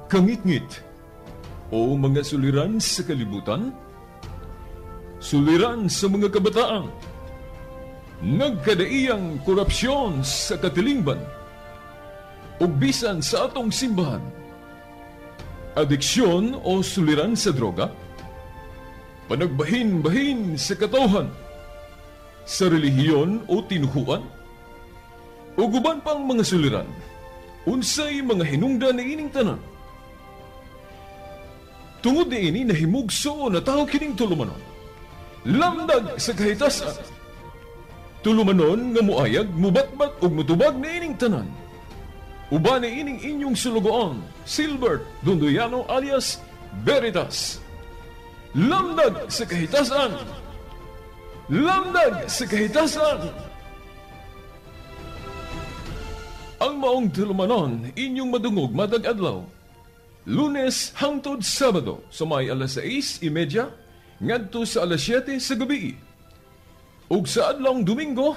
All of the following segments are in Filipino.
kangit-ngit o mga suliran sa kalibutan, suliran sa mga kabataan, nagkadaiyang korupsyon sa katilingban, ug bisan sa atong simbahan, adiksyon o suliran sa droga, panagbahin-bahin sa katawhan, sa relihiyon o tinuhuan, ug uban pang mga suliran, unsay mga hinungdan ni ining tanan. Tungod ni ini nahimugso na tao kining tulumanon, lamdag sa kahitasan, tulumanon nga muayag, mubatbat ug mutubag ni ining tanan. Uban ni ining inyong sulugoon, Silbert Donduyano alias Veritas. Lamdag sa kahitasan! Lamdag sa kahitasan! Ang maong tulumanon, inyong madungog matag adlaw, Lunes hangtod Sabado, sa may alas 6:30 ngadto sa alas 7 sa gabi. Ug sa adlawng Domingo,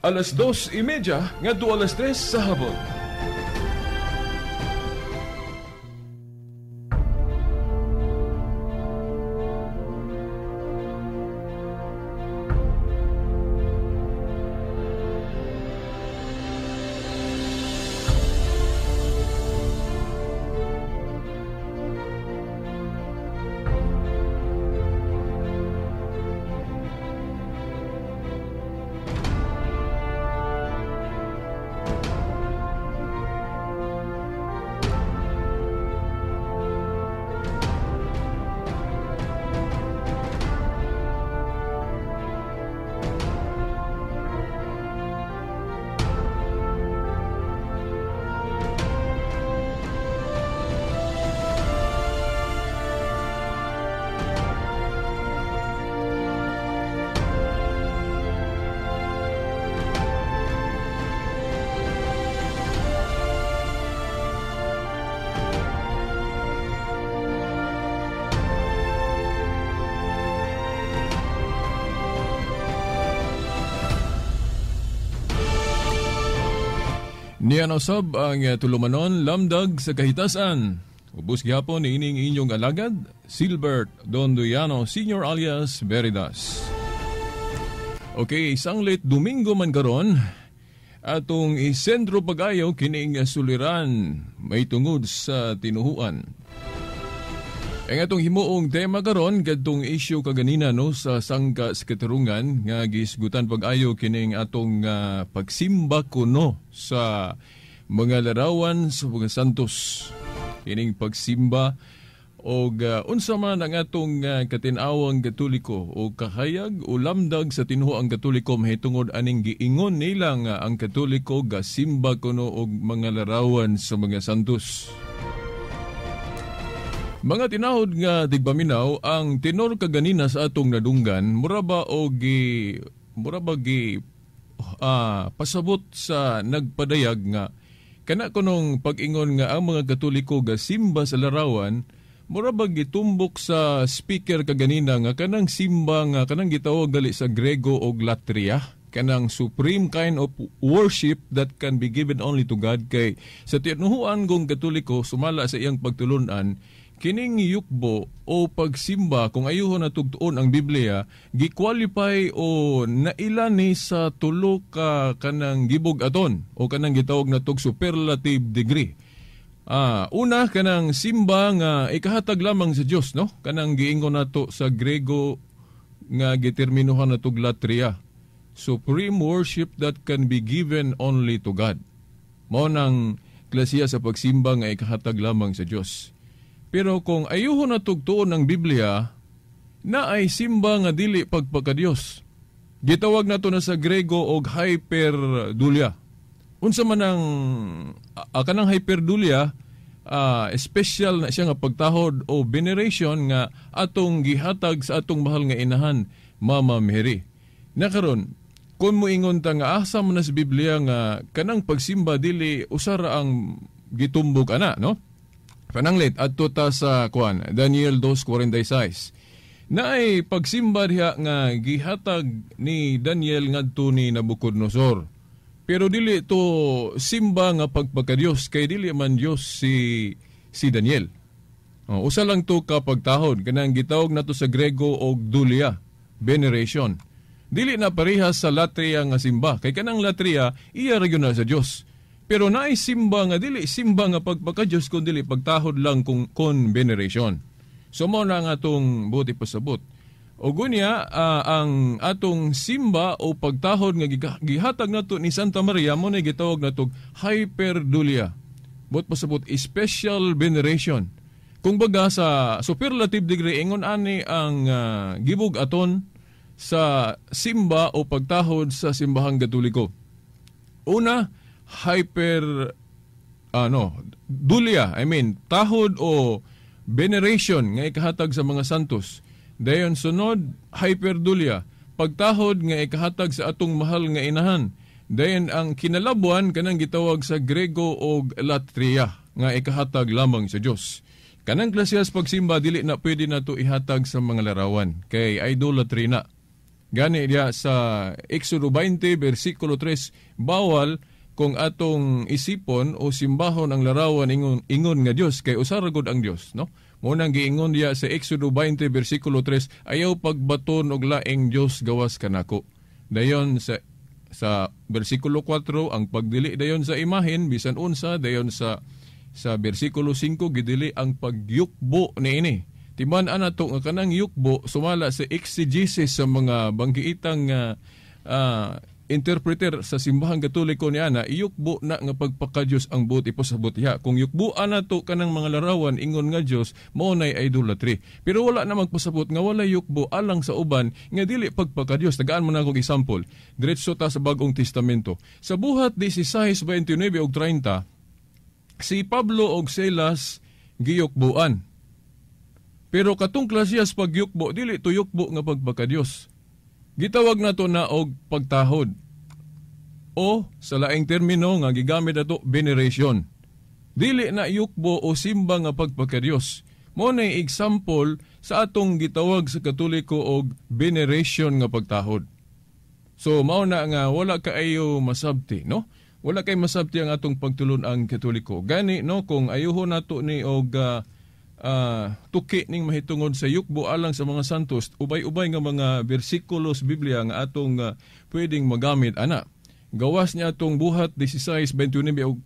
alas 2:30 ngadto alas 3 sa hapon. Niyan usab ang tulumanon lamdag sa kahitasan. Ubos gyapon ni ining inyong alagad, Silbert Donduyano Sr. alias Veritas. Okay, sanglit Domingo man karon, atong isentro pag-ayaw kining suliran may tungod sa tinuhuan. Ang atong himuong tema karon kadtong issue kaganina no sa sangka sa katarungan nga gisgutan pag-ayo kining atong pagsimba kuno sa mga larawan sa mga santos. Kining pagsimba o unsa man ang atong katin-awang Katoliko o kahayag o lamdag sa tinuhuang Katoliko mahitungod aning giingon nila nga ang Katoliko gasimba kuno og mga larawan sa mga santos. Mga tinahod nga tigpaminaw, ang tenor kaganina sa atong nadunggan, mura ba pasabot sa nagpadayag nga, kana kunong pag-ingon nga ang mga Katoliko gasimba sa larawan, mura ba gitumbok sa speaker kaganina nga kanang simba nga kanang gitawag gali sa Grego o latria, kanang supreme kind of worship that can be given only to God. Kay sa tinuhuan gong Katoliko, sumala sa iyang pagtulunan, kining yukbo o pagsimba kung ayuhon na tugtuon ang Biblia gi-qualify o nailan ni sa tulo ka kanang gibog aton o kanang gitawag na tug superlative degree. Una kanang simba nga ikahatag lamang sa Dios no, kanang giingon nato sa Grego nga giterminuhan na tug latria, supreme worship that can be given only to God. Mao nang klasiya sa pagsimba nga ikahatag lamang sa Dios. Pero kung ayuhon na tugtuon ng Biblia, na ay simba nga dili pagpakadiyos. Gitawag na to na sa Grego og hyperdulia. Unsa man ang kanang hyperdulia, special na siya nga pagtahod o veneration nga atong gihatag sa atong mahal nga inahan, Mama Mary. Nakaron, kung moingon ta nga asa man sa Biblia nga kanang pagsimba dili usara ang gitumbok ana, no? Pananglit adto ta sa Daniel 2:46. Naay pagsimba diha nga gihatag ni Daniel ngadto ni Nabucodonosor. Pero dili to simba nga pagpakadiyos kay dili man Dios si si Daniel. Usa lang to ka pagtahod kanang gitawag nato sa Grego og dulia, veneration. Dili na parehas sa latria nga simba. Kay kanang latria iya ra gyud na sa Dios. Pero naay simba nga dili simba nga pagpaka-Dios kun dili pagtahod lang kon veneration. So mo na nga atong buti pasabot. O gunya ang atong simba o pagtahod nga gihatag nato ni Santa Maria mo na gitawag natog hyperdulia. Buot pasabot special veneration. Kung baga sa superlative degree ingon ani ang gibug aton sa simba o pagtahod sa simbahang Katoliko. Una, dulia, tahod o veneration nga ikahatag sa mga santos. Dayon sunod, hyperdulia, pagtahod nga ikahatag sa atong mahal nga inahan. Dayon ang kinalabuan kanang gitawag sa Grego og latria nga ikahatag lamang sa Dios. Kanang klasehas pagsimba dili na pwede nato ihatag sa mga larawan kay idolatry na. Gani diya sa Exodo 20 versikulo 3, bawal kung atong isipon o simbahon ang larawan ingon nga Dios kay usara gud ang Dios, no? Mo nang giingon diya sa Exodo 20 versikulo 3, ayaw pagbaton og laing Dios gawas kanako. Dayon sa versikulo 4 ang pagdili dayon sa imahen bisan unsa, dayon sa versikulo 5 gidili ang pagyukbo niini. Timan nato nga kanang yukbo sumala sa exegesis sa mga banggiitang interpreter sa simbahang Katoliko ni ana, yukbo na nga pagpaka-Dios ang buti po sa butiha. Kung yukbuan nato kanang mga larawan ingon nga Dios, mao nay idolatry. Pero wala na magpasabot nga wala yukbo alang sa uban nga dili pagpaka-Dios. Tagaan mo na akong example. Diretso ta sa Bagong Testamento. Sa buhat 16:29 ug 30, si Pablo og Silas giyukbuan. Pero katong klasehas pagyukbo, dili to yukbo nga pagpaka-Dios. Gitawag nato na og pagtahod. O sa laing termino nga gigamit nato veneration. Dili na yukbo o simba nga pagpaka-Dios. Mao nay example sa atong gitawag sa Katoliko og veneration nga pagtahod. So mao na nga wala kaayo masabti, no? Wala kay masabti ang atong pagtulon ang Katoliko. Gani no kung ayuho nato ni og tuki ning mahitungod sa yukbo alang sa mga santos, ubay-ubay nga mga bersikulos Biblia nga atong pwedeng magamit ana. Gawas niya atong buhat 16:29 og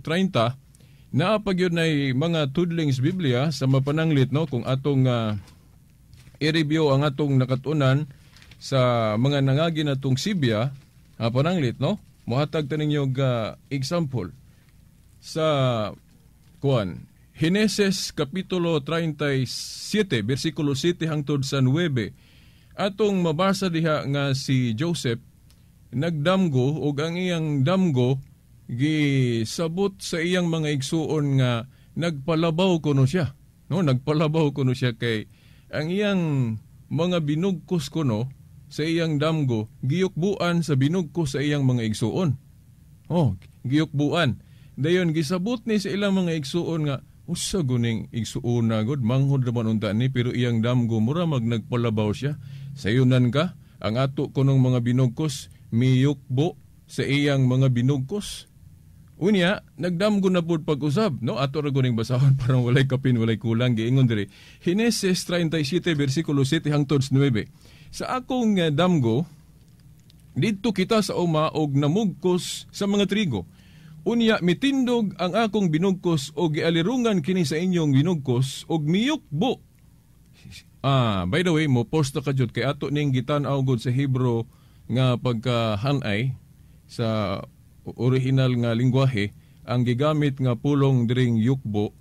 30 naa pa gyud nay mga tudlings Biblia sa mapananglit, no, kung atong i-review ang atong nakatunan sa mga nangagi natong Sibya pananglit, no. Mohatag ta ninyo example sa Heneses Kapitulo 37, versikulo 7 hangtod sa 9. Atong mabasa diha nga si Joseph nagdamgo ug ang iyang damgo gisabot sa iyang mga igsuon nga nagpalabaw kuno siya. No, nagpalabaw kuno siya kay ang iyang mga binugkos kuno sa iyang damgo giyukbuan sa binugkos sa iyang mga igsuon. Giyukbuan. Dayon gisabot ni sa ilang mga igsuon nga usa guning igsuuna god manghod naman unta ni pero iyang damgo mura nagpalabaw siya. Sayunan ka ang ato kunong mga binugkos miyukbo sa iyang mga binugkos. Unya nagdamgo na pud pag-usab, no? Ato ra guning basahon parang walay kapin walay kulang giingon diri. Heneses 37 bersikulo 7 hangtod 9. Sa akong damgo didto kita sa uma og namugkos sa mga trigo. Unya mitindog ang akong binugkos o gialirungan kini sa inyong binugkos og miyukbo. By the way, mo post ka jud kay ato ning gitan-aw gud sa Hebro nga pagkahanay sa original nga lingwahe ang gigamit nga pulong diring yukbo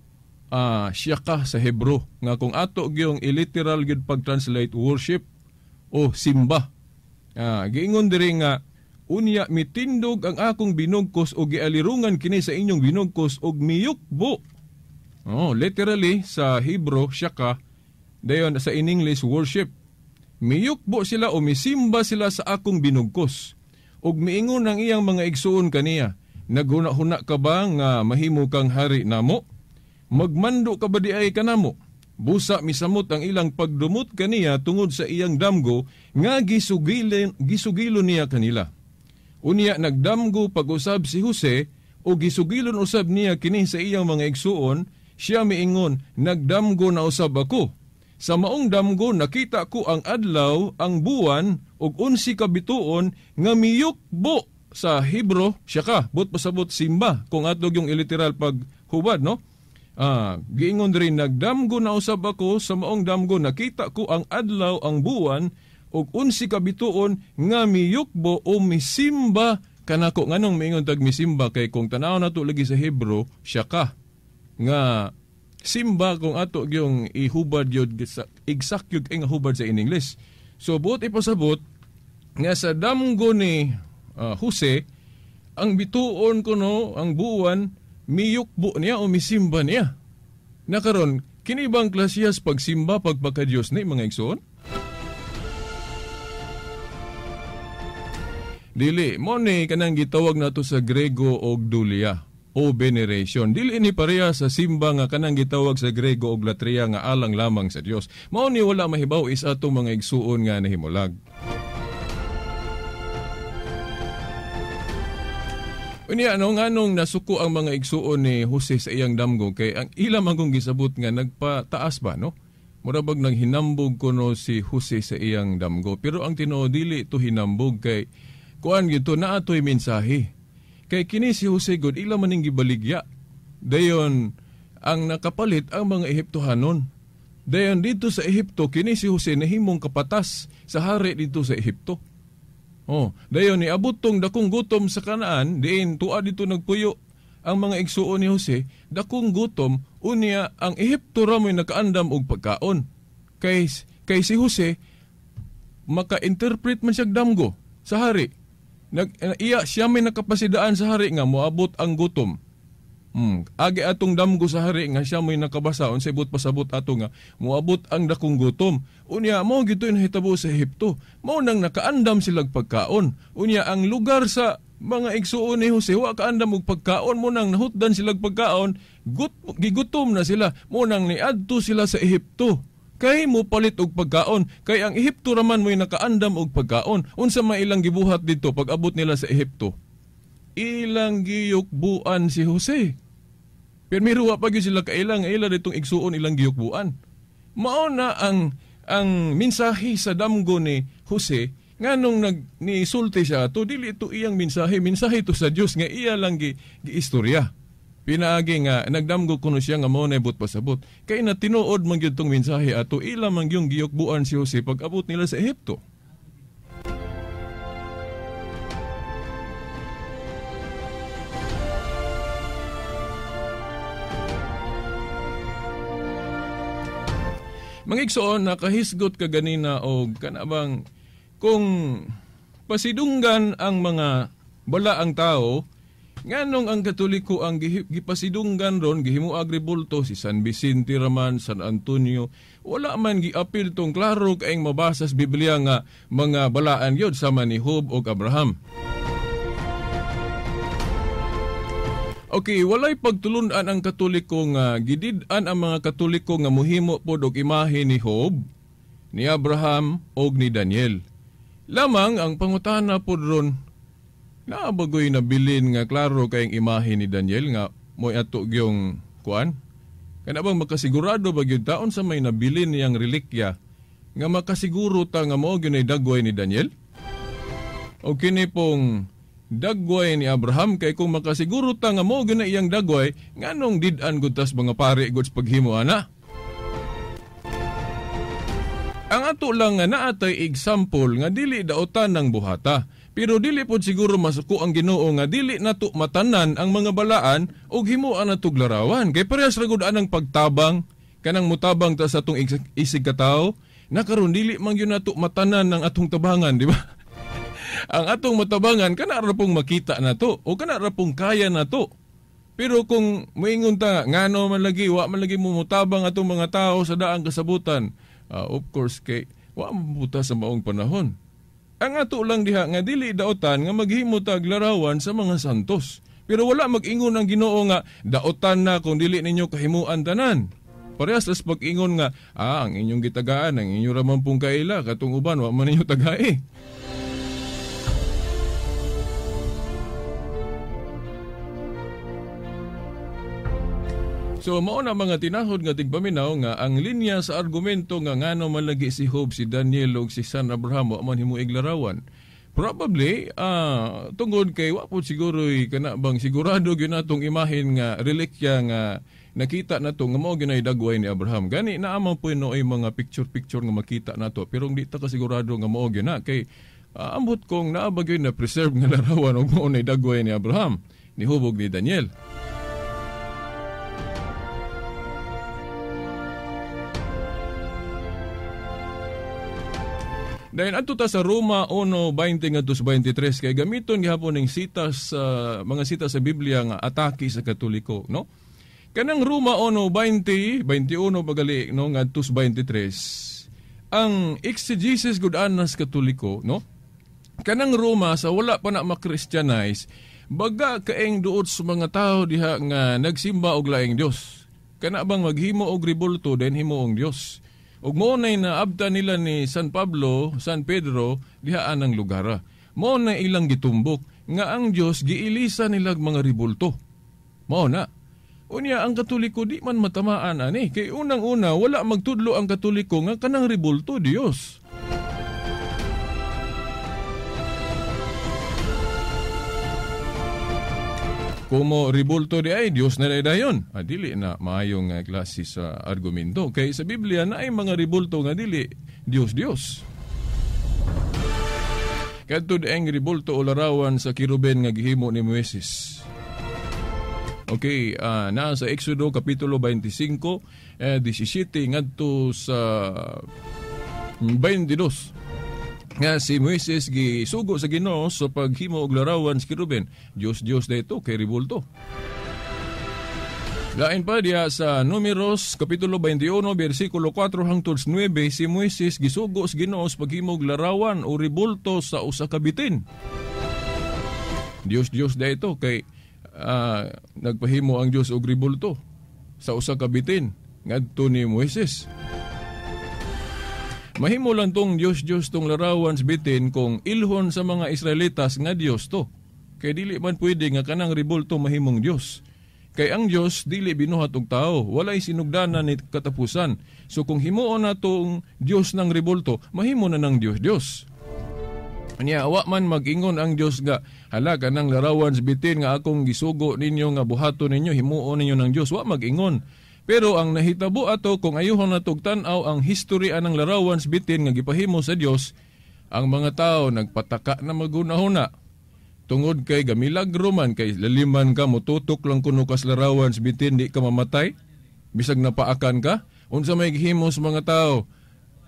syaka sa Hebro nga kung ato gyung iliteral gid pag-translate worship o simba. Giingon diri nga unya mitindog ang akong binugkos o gialirungan kini sa inyong binugkos og miyukbo. Literally sa Hebro syaka, dayon sa in English worship. Miyukbo sila o misimba sila sa akong binugkos. Og miingon ang iyang mga igsuon kaniya, naghuna-huna ka ba nga mahimo kang hari namo? Magmando ka ba di ay kanamo? Busa misamot ang ilang pagdumot kaniya tungod sa iyang damgo nga gisugilon niya kanila. Unya nagdamgo pag-usab si Jose o gisugilon usab niya kini sa iyang mga igsuon, siya miingon, nagdamgo na usab ako. Sa maong damgo nakita ko ang adlaw, ang buwan, ug 11 ka bituon nga miyukbo sa Hebro, siya ka, but pasabot simba, kung atog yung iliteral paghubad, no? Giingon rin, nagdamgo na usab ako, sa maong damgo nakita ko ang adlaw, ang buwan, ug 11 ka bituon nga miyukbo o misimba kanako. Nganong miingon tag misimba? Kay kung tanaw na to lagi sa Hebro, siya ka. Nga simba kung ato yung ihubad yun, exact yung nga hubad sa in English. So buot ipasabot nga sa damgo ni Jose, ang bituon ko no, ang buwan, miyukbo niya o misimba niya. Nakaron, kinibang klasiyas pagsimba, pagpakadiyos ni mga igsoon? Dili, mo ni kanang gitawag nato sa Grego og dulia o veneration. Dili ni pareha sa simba nga kanang gitawag sa Grego og latria nga alang lamang sa Dios. Mao ni wala mahibaw is atong mga igsuon nga nahimulag. Unya nganong nasuko ang mga igsuon ni Jose sa iyang damgo kay ang ilang magong gisabot nga nagpataas ba, no? Murabag nang hinambog kuno si Jose sa iyang damgo. Pero ang tinuod dili to hinambog kay kuan gito na ato'y mensahe. Kay kini si Jose God ila maning gibaligya. Dayon ang nakapalit ang mga Ehiptohanon. Dayon dito sa Ehipto kini si Jose nahimong kapatas sa hari dito sa Ehipto. Dayon ni abot tong dakong gutom sa Kanaan, diin tuwa dito nagpuyo ang mga igsuon ni Jose, dakong gutom unya ang Ehipto ra mo'y nakaandam og pagkaon. Kay si Jose maka-interpret man siya damgo sa hari. Siya may nakapasidaan sa hari nga moabot ang gutom. Agi atong damgo sa hari nga siya may nakabasa unsay but pasabot ato nga moabot ang dakong gutom. Unya mao gito nahitabo sa Ehipto. Mao nang nakaandam silang pagkaon. Unya ang lugar sa mga igsuon ni Jose wa kaandam og pagkaon, mo nang nahutdan silang pagkaon, gigutom na sila. Mo nang niadto sila sa Ehipto. Kay mo palit og pagkaon, kay ang Ehipto raman mo'y nakaandam og pagkaon. Unsa may ilang gibuhat dito pag abot nila sa Ehipto? Ilang giyukbuan si Jose. Pero may ruwa pa sila kailang ditong igsuon ilang giyukbuan. Mao na ang mensahe sa damgo ni Jose nganong nisulti siya to dili ito iyang mensahe to sa Dios nga iya lang giistorya. Pinaagi nga nagdamgo kuno siya nga mao na but pasabot. Kay na tinuod man gyud tong mensahe ato ila man gyung giyukbuan si Jose pag abot nila sa Ehipto. Mangigsoon nakahisgot ka ganina og kanabang kung pasidunggan ang mga balaang tao, nganong ang Katoliko ang gipasidunggan ron, gihimuag rebulto si San Vicente raman, San Antonio, wala man giapil tong klaro kaayong mabasa sa Biblia nga mga balaan yun sama ni Job o Abraham. Okay, walay pagtulunan ang Katoliko nga gidid-an ang mga Katoliko nga muhimo pod og imahe ni Job, ni Abraham og ni Daniel. Lamang ang pangutana pod ron, naabagoy na bilin nga klaro kayong imahe ni Daniel nga mo'y ato gyung kuan? Kana bang makasigurado ba gyud taon sa may nabilin niyang relikya nga makasiguro ta nga mao gyud ay dagway ni Daniel? O kini pong dagway ni Abraham, kay kung makasiguro ta nga mao gyud na iyang dagway, nganong did-an gud tas mga pare gud paghimo ana? Ang ato lang nga naatay example nga dili daotan ng buhata. Pero dili pod siguro masuko ang Ginoo nga dili nato matanan ang mga balaan og himuan natog larawan. Kay parehas ra gud anang pagtabang kanang mutabang ta sa atong isig katawo, nakaron dili man gyud nato matanan ng atong tabangan, di ba? Ang atong matabangan kana ra pong makita nato o kana ra pong kaya nato. Pero kung moingon ta ngano man lagi wa man lagi mo mutabang atong mga tao sa daang kasabutan, of course kay wa mabuta sa maong panahon. Ang ato lang diha nga dili daotan nga maghimo tag larawan sa mga santos. Pero wala mag-ingon ang Ginoo nga daotan na kung dili ninyo kahimuan tanan. Parehas tas pag-ingon nga ang inyong gitagaan, ang inyo raman pong kaila, katong uban wa man ninyo tagai. So mao na mga tinahod nga tigpaminaw nga ang linya sa argumento nga ngano malagi si Job, si Daniel ug si San Abraham wa man himuig larawan. Probably tungod kay wa pud siguro kana bang sigurado gyud natong imahin nga relikya nga nakita nato nga mao ginay dagway ni Abraham. Gani naamang po nooy mga picture nga makita nato pero di ta ka sigurado nga mao gyud na kay ambot kong naabag yun na preserve nga larawan og mao nay dagway ni Abraham ni hubog ni Daniel. Dahil ato ta sa Roma 1:20 ngadto 23 kay gamiton gihapon ning sitas mga sitas sa Biblia nga atake sa Katoliko, no? Kanang Roma 1:20, 21 pagali no ngadto 23. Ang exegesis gud anas Katoliko, no? Kanang Roma sa wala pa na ma-Christianize, baga kaeng duot sa mga tao diha nga nagsimba og laing Dios. Kana bang maghimo og rebulto den himo og Dios. Ug mo nay naabta nila ni San Pablo, San Pedro diha anang lugar. Mo na ilang gitumbok nga ang Dios giilisa nilag mga rebulto. Mao na. Unya ang Katoliko di man matamaan ani kay unang-una wala magtudlo ang Katoliko nga kanang rebulto Dios. Kumo rebulto di ay Dios na dayon. Dili na maayong klase sa argumento. Kay sa Biblia na ay mga rebulto nga dili Dios. Kadtod ang rebulto o larawan sa kiruben nga gihimo ni Moises. Okay, nasa Exodo Kapitulo 25, 17 ngadto sa 22. Nga si Moises gisugo sa Ginoo sa paghimo og larawan sa kiruben. Dios dayto kay rebulto. Lain pa diya sa Números Kapitulo 21 bersikulo 4 hangtod 9 si Moises gisugo sa Ginoo sa paghimo og larawan o rebulto sa usa ka bitin. Dios dayto kay nagpahimo ang Dios og rebulto sa usa ka bitin ngadto ni Moises. Mahimo lang tong Diyos tong larawan sa bitin kung ilhon sa mga Israelitas nga Diyos to. Kay dili man pwede nga kanang rebulto mahimong Diyos. Kay ang Diyos dili binuhat og tao, walay sinugdanan ni katapusan. So kung himuon na tong Diyos ng rebulto, mahimo na ng Diyos. Anya wa man mag-ingon ang Diyos nga hala kanang larawan sa bitin nga akong gisugo ninyo nga buhaton ninyo himuon ninyo ng Diyos, wa mag-ingon. Pero ang nahitabo ato kung ayuhon natog tan-aw ang history anang larawan sa bitin nga gipahimo sa Dios, ang mga tao nagpataka na magunahuna. Tungod kay gamilagro man kay laliman ka mututok lang kuno kas larawan sa bitin di ka mamatay, bisag napaakan ka, unsa may gihimo sa mga tao?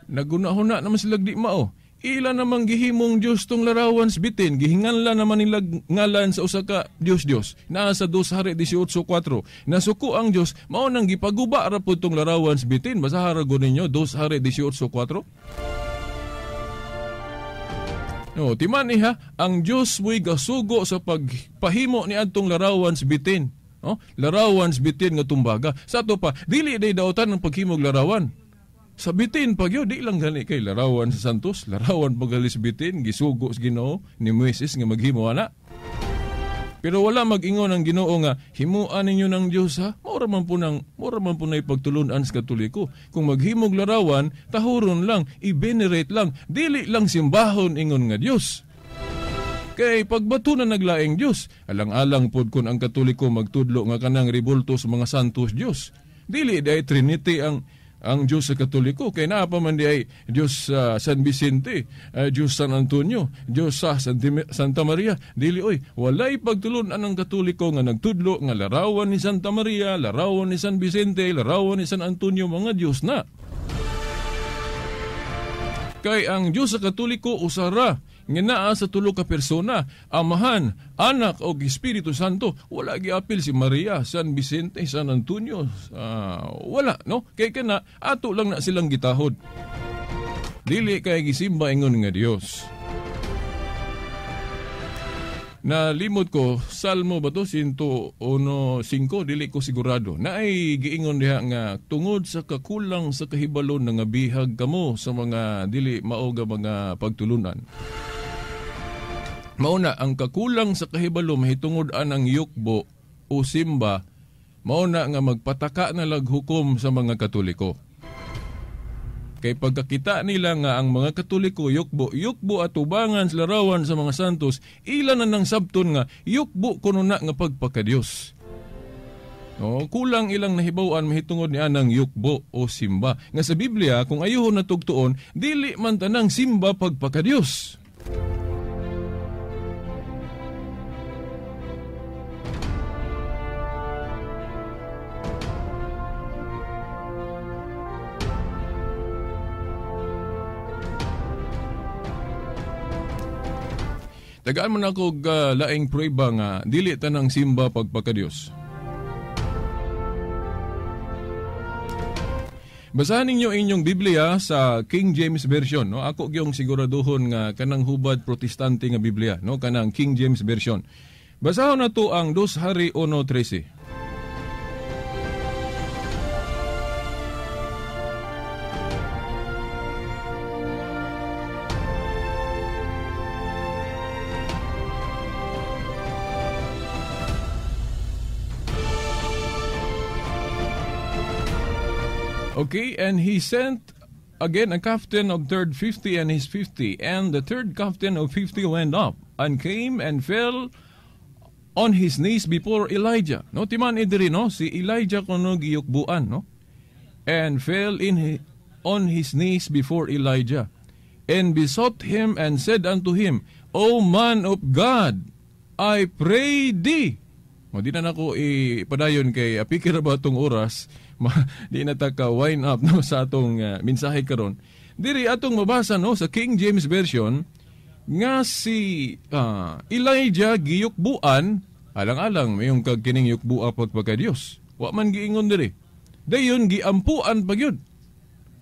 Nagunahuna naman sila di mao. Ila namang gihimong Diyos tong larawan sa bitin, gihinganlan naman nila ngalan sa usa ka Diyos. Nasa 2 Hari 18:4. Nasuko ang Diyos, mao nang gipaguba ra pud tong larawan sa bitin. Basaha ra gud ninyo 2 Hari 18:4. No, timan niya, ang Diyos mo'y gasugo sa pagpahimo ni adtong larawan sa bitin. No? Larawan sa bitin nga tumbaga. Sa ato pa, dili day daotan ng paghimog larawan. Sa bitin pag yun, di lang gani kay larawan sa Santos, larawan pagalis bitin, gisugo sa Ginoo ni Moises nga maghimo ana. Pero wala mag-ingon ang Ginoo nga himuan ninyo ng Dios ha. Mura man po na ipagtulunan sa Katoliko. Kung maghimog larawan, tahuron lang, i-venerate lang, dili lang simbahon ingon nga Dios. Kay pagbato na naglaing Dios, alang-alang pod kun ang Katoliko magtudlo nga kanang rebulto sa mga santos Dios. Dili day Trinity ang Diyos sa Katoliko, kay naapa man di ay Diyos sa San Vicente, Diyos San Antonio, Diyos sa Santa Maria. Dili oy, walay pagtulunan ang Katoliko nga nagtudlo nga larawan ni Santa Maria, larawan ni San Vicente, larawan ni San Antonio, mga Diyos na. Kay ang Diyos sa Katoliko usara nga naa sa tulo ka persona, Amahan, Anak o Espiritu Santo. Wala giapil si Maria, San Vicente, San Antonio. Wala, no? Kay kana ato lang na silang gitahod. Dili kay gisimba ingon nga Dios. Nalimot ko, Salmo ba to? 101:5, dili ko sigurado. Naay giingon diha nga tungod sa kakulang sa kahibalon nga bihag kamo sa mga dili maoga mga pagtulunan. Mauna, ang kakulang sa kahibalo mahitungod anang yukbo o simba mao na nga magpataka na lag-hukom sa mga Katoliko. Kay pagkakita nila nga ang mga Katoliko yukbo at tubangan sa larawan sa mga santos, ilan na ng sabton nga yukbo kuno na nga pagpakadiyos. No, kulang ilang nahibawan mahitungod ni anang yukbo o simba. Nga sa Biblia, kung ayuhon na tugtuon, dili man tanang simba pagpakadiyos. Tagaan man ako laing prueba nga dili tanang simba pagpakadiyos. Basahan ninyo inyong Biblia sa King James Version, no? Ako gyung siguraduhon nga kanang hubad protestante nga Biblia, no? Kanang King James Version. Basahon na to ang 2 Hari 1:13. Okay, and he sent again a captain of third 50 and his 50, and the third captain of 50 went up and came and fell on his knees before Elijah. No, timan idiri, no, si Elijah kuno giyukbuan, no, and fell on his knees before Elijah, and besought him and said unto him, O man of God, I pray thee. O, di na ako ipadayon kay apikir ba itong oras, di na taka wind up no, sa atong mensahe karon. Diri atong mabasa no, sa King James Version nga si Elijah giyukbuan, alang-alang mayong kagkining yukbua pagpakadiyos. Wa man giingon diri. Dayon giampuan pagyud.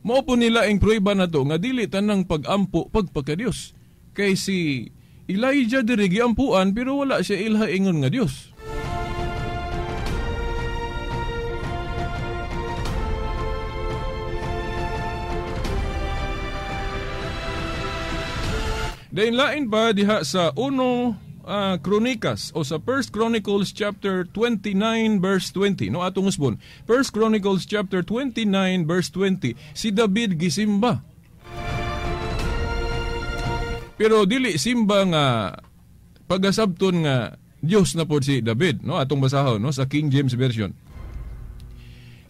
Mao po nila ang prueba na to nga dili tanang pagampo pagpakadiyos. Kay si Elijah diri giampuan pero wala siya ilha ingon nga Dios. Dayon lain pa diha sa 1 Kronikas o sa 1 Chronicles chapter 29 verse 20. No, atong usbon. 1 Chronicles chapter 29 verse 20. Si David gisimba. Pero dili simba nga pagasabton nga Dios na pod si David, no? Atong basahon no sa King James Version.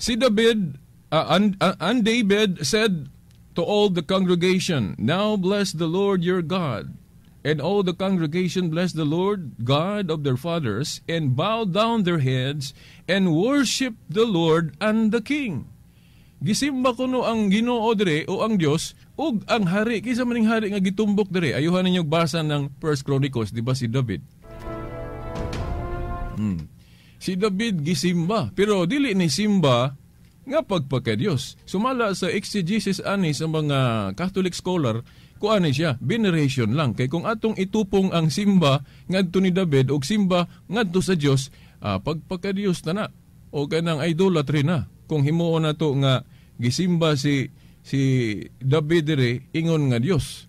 Si David and David said to all the congregation, Now bless the Lord your God. And all the congregation blessed the Lord God of their fathers, and bowed down their heads, and worshiped the Lord and the King. Gisimba kuno ang Ginoo dire o ang Dios ug ang hari. Kisa maning hari nga gitumbok dire. Ayuhan ninyo basa ng 1 Chronicles, di ba si David? Si David gisimba, pero dili ni simba nga pagpakadiyos. Sumala sa exegesis ani sa mga Catholic scholar, kuan siya, veneration lang. Kay kung atong itupong ang simba ngadto ni David og simba ngadto sa Dios, pagpakadiyos na na o kanang idolatry na. Kung himuon na to nga gisimba si David dire ingon nga Dios,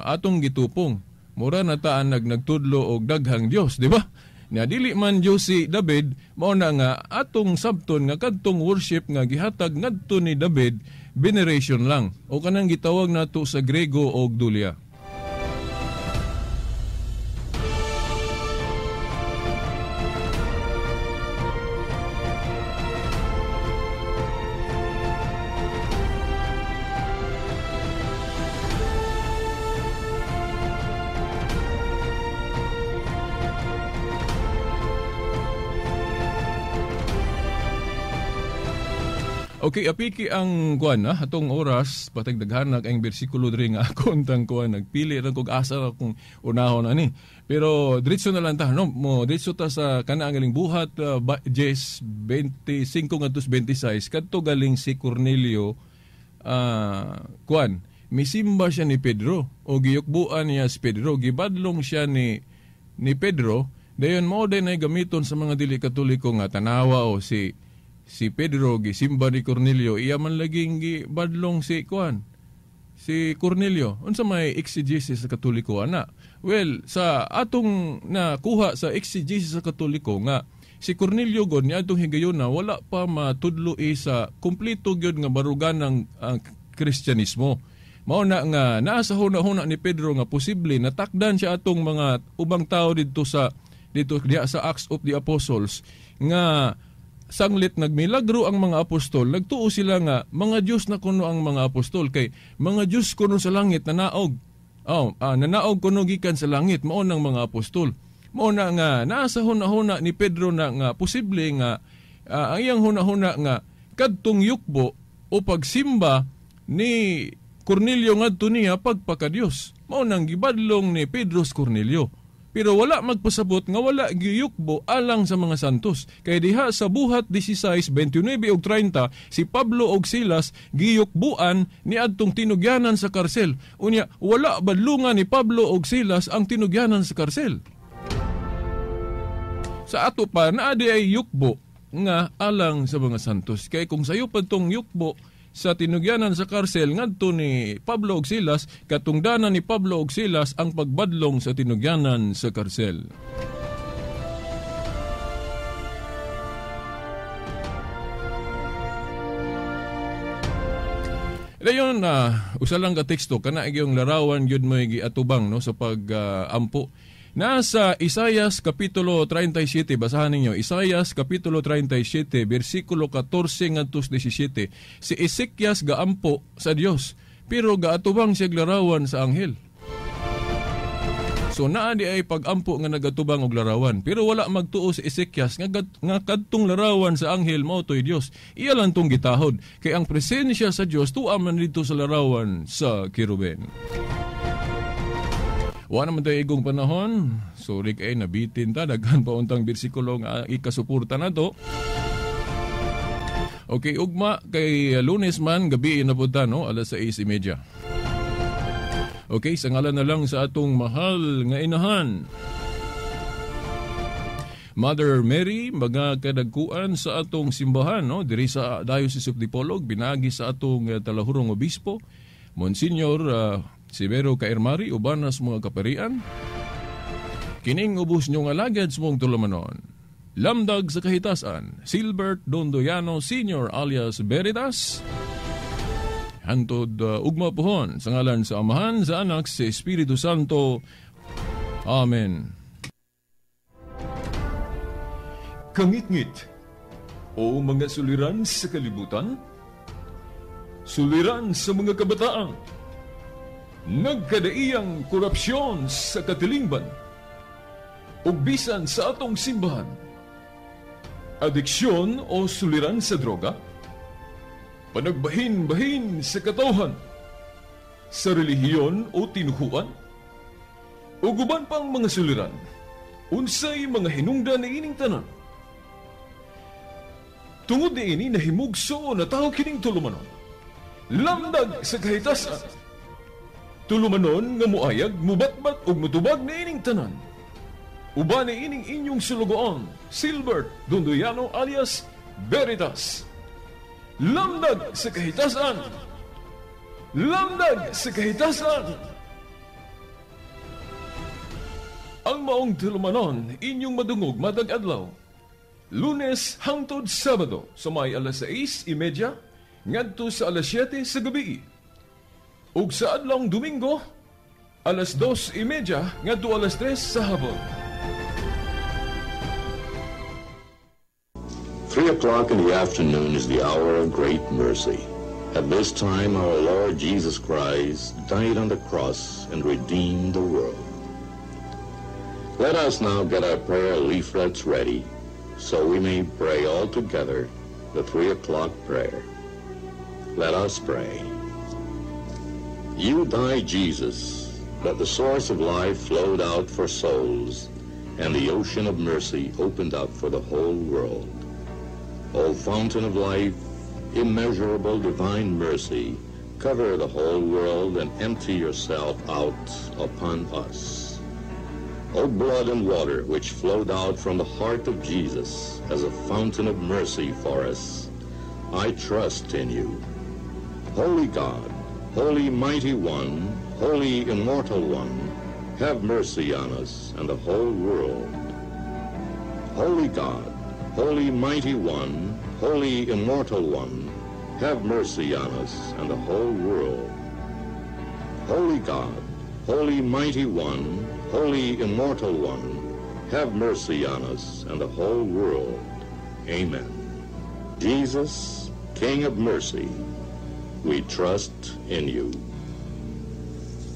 atong gitupong mura na taan nagtudlo og daghang Dios, di ba? Nga dili man Diyos si David, mao na nga atong sabton nga kadtong worship nga gihatag ngadto ni David, veneration lang o kanang gitawag nato sa Grego og dulia. Okay, apiki ang kuan na atong oras patag daghanag ang bersikulo diri nga akon tang kuan nagpili ra kog asa kung unahon ani. Pero diretso na lang ta no, mo diretso ta sa kana ang galing buhat Jes 25 ngadto 26 kadto galing si Cornelio kuan misimba siya ni Pedro o giyukbuan niya si Pedro, gibadlong siya ni Pedro, dayon mo din ay gamiton sa mga dili Katoliko nga tanawa o si Pedro gisimba ni Cornelio, iya man laging gibadlong si Cornelio. Unsa may exegesis sa Katoliko ana? Well, sa atong nakuha sa exegesis sa Katoliko nga si Cornelio god niya atong higayon na wala pa matudlo sa kumpleto gyud nga barugan ng Kristyanismo. Mao na nga naa sa huna-huna ni Pedro nga posible natakdan siya atong mga ubang tao dito diha sa Acts of the Apostles nga sanglit nagmilagro ang mga apostol, nagtuo sila nga mga Diyos na kuno ang mga apostol kay mga Diyos kuno sa langit nanaog. Nanaog kuno gikan sa langit mao nang mga apostol. Mao na nga naa sa huna-huna ni Pedro na nga posible nga ang iyang huna-huna nga kadtong yukbo o pagsimba ni Cornelio ngadto niya pagpakadiyos. Mao nang gibadlong ni Pedro sa Cornelio. Pero wala magpasabot nga wala giyukbo alang sa mga santos. Kaya diha sa buhat 16, 29 ug 30, si Pablo ug Silas giyukbuan ni adtong tinugyanan sa karsel. Unya, wala badlungan ni Pablo ug Silas ang tinugyanan sa karsel. Sa ato pa, naadi ay yukbo nga alang sa mga santos. Kaya kung sayo pa tong yukbo sa tinugyanan sa karsel ngadto ni Pablo ug Silas, katungdanan ni Pablo ug Silas ang pagbadlong sa tinugyanan sa karsel. Dayon usa lang ka teksto kana gyung larawan gyud mo giatubang no sa pag-ampo. Nasa Isaias Kapitulo 37, basahan ninyo, Isaias Kapitulo 37, versikulo 14 ngadto 17, si Ezekias gaampo sa Dios, pero gaatubang siya larawan sa anghel. So naadi ay pag-ampo nga nagatubang og larawan, pero wala magtuo si Ezekias nga kadtong larawan sa anghel mao toy Dios. Iya lang tong gitahod, kay ang presensya sa Dios tuwa man dito sa larawan sa Kiruben. Wala naman tayo igong panahon. Sorry kay nabitin ta. Daghan pa untang bersikulo nga ikasuporta na to. Okay, ugma kay Lunes man, gabi na po ta, no? 6:30. Okay, sa ngalan na lang sa atong mahal nga inahan. Mother Mary, mga kadagkuan sa atong simbahan, no? Diri sa Diocese of Dipolog, binagi sa atong talahurong obispo, Monsignor Severo Kairmari, ubanas mga kaparian. Kining ubos nyo nga lagad sa mong tulumanon. Lamdag sa kahitasan, Silbert Dondoyano Sr. alias Veritas. Hantod ugma pohon sa ngalan sa Amahan, sa Anak, sa Espiritu Santo. Amen. Kangit-ngit o mga suliran sa kalibutan, suliran sa mga kabataan, nagkadaiyang korupsyon sa katilingban, ug bisan sa atong simbahan, adiksyon o suliran sa droga, panagbahin-bahin sa katawhan, sa relihiyon o tinuhuan, o guban pang mga suliran, unsay mga hinungdan na ining tanan. Tungod na ini nahimugso na tao kining tulumanon, lamdag sa kahitasan, tulumanon nga muayag, mubatbat ug mutubag na ining tanan. Uban na ining inyong sulugoon, Silbert Dondoyano alias Veritas. Lamdag sa kahitasan! Lamdag sa kahitasan! Ang maong tulumanon, inyong madungog madag adlaw. Lunes hangtod Sabado, sa may 6:30, ngadto sa 7 sa gabi. Ug sa adlawng Domingo, 2:30 ngadto 3 sa hapon. 3:00 in the afternoon is the hour of great mercy. At this time our Lord Jesus Christ died on the cross and redeemed the world. Let us now get our prayer leaflets ready so we may pray all together the 3:00 prayer. Let us pray. You died, Jesus, that the source of life flowed out for souls, and the ocean of mercy opened up for the whole world. O fountain of life, immeasurable divine mercy, cover the whole world and empty yourself out upon us. O blood and water which flowed out from the heart of Jesus as a fountain of mercy for us, I trust in you. Holy God, Holy Mighty One, Holy Immortal One, have mercy on us and the whole world. Holy God, Holy Mighty One, Holy Immortal One, have mercy on us and the whole world. Holy God, Holy Mighty One, Holy Immortal One, have mercy on us and the whole world. Amen. Jesus, King of mercy, we trust in you.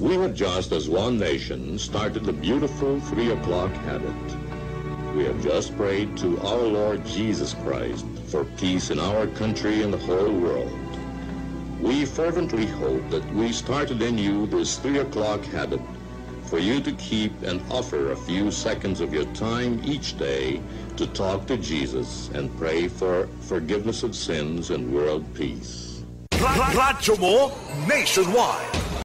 We have just, as one nation, started the beautiful 3 o'clock habit. We have just prayed to our Lord Jesus Christ for peace in our country and the whole world. We fervently hope that we started in you this 3 o'clock habit for you to keep and offer a few seconds of your time each day to talk to Jesus and pray for forgiveness of sins and world peace. Radyo mo nationwide.